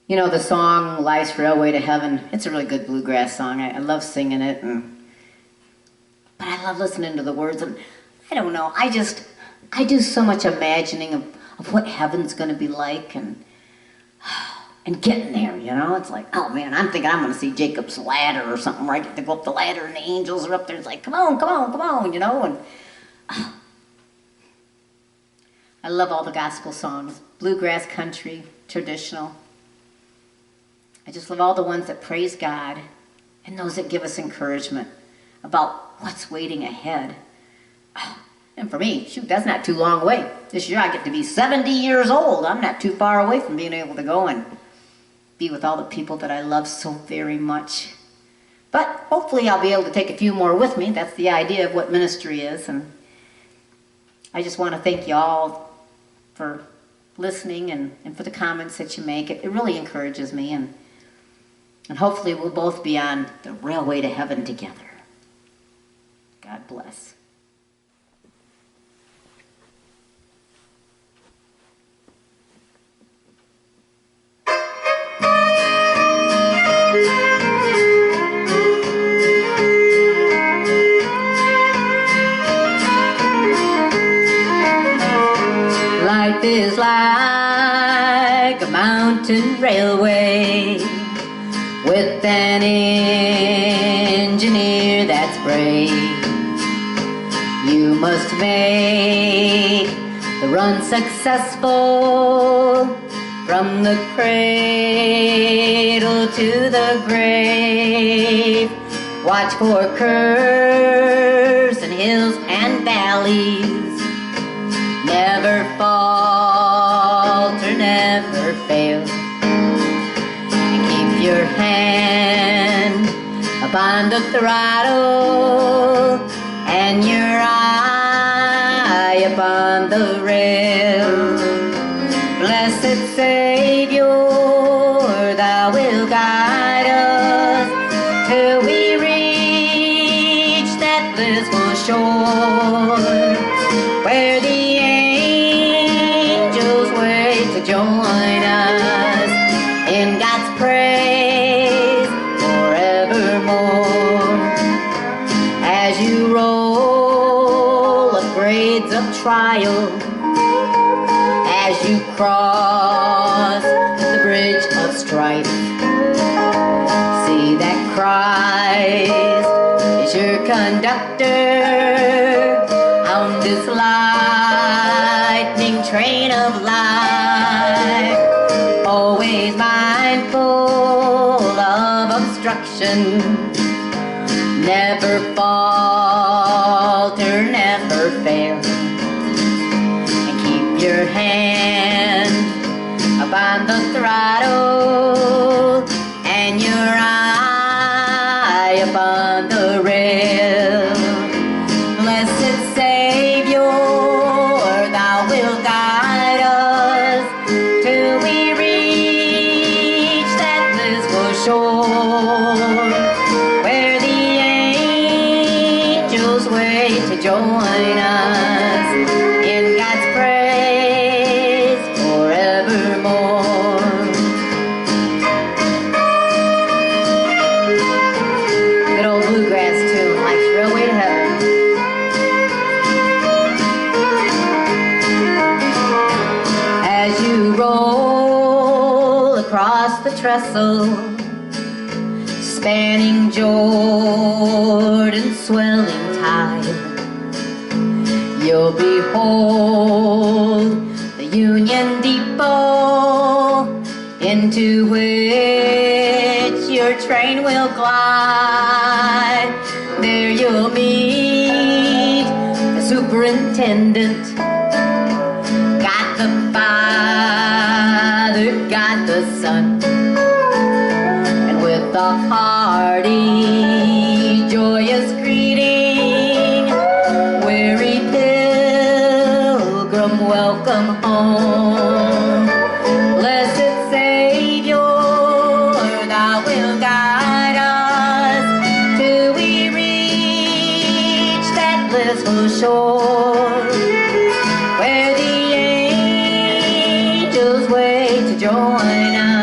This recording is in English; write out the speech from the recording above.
You know, the song Life's Railway to Heaven, it's a really good bluegrass song. I love singing it, but I love listening to the words. And I don't know, I do so much imagining of what heaven's going to be like and getting there, you know? It's like, oh man, I'm thinking I'm going to see Jacob's ladder or something where I get to go up the ladder and the angels are up there. It's like, come on, come on, come on, you know? And I love all the gospel songs, bluegrass, country, traditional. I just love all the ones that praise God and those that give us encouragement about what's waiting ahead. And for me, shoot, that's not too long away. This year I get to be 70 years old. I'm not too far away from being able to go and be with all the people that I love so very much. But hopefully I'll be able to take a few more with me. That's the idea of what ministry is. And I just want to thank you all for listening and for the comments that you make. It really encourages me. And hopefully we'll both be on the railway to heaven together. God bless. Life is like a mountain railway with an engineer that's brave. You must make the run successful from the cradle to the grave. Watch for curves and hills and valleys. Never falter, never fail. Your hand upon the throttle and your eye upon the rail. Blessed Savior, thou wilt guide us till we reach that blissful shore where the angels wait to join us in God's praise forevermore. As you roll up grades of trial, as you cross the bridge of strife, see that Christ is your conductor on this lightning train of life. Always mindful of obstruction, never falter, never fail, and keep your hand upon the throttle and your eye upon the rail. Blessed Savior, thou wilt guide us till we reach that blissful shore where the angels wait to join us in God's praise forevermore. Good old bluegrass tune, Life's Railway to Heaven. As you roll across the trestle, spanning Jordan's swelling tide, you'll behold the Union Depot into which your train will glide. There you'll meet the superintendent. Got the Father, got the Son, and with a hearty, joyous greeting, weary pilgrim, welcome home. Blessed Savior, thou wilt guide us till we reach that blissful shore where the angels wait to join us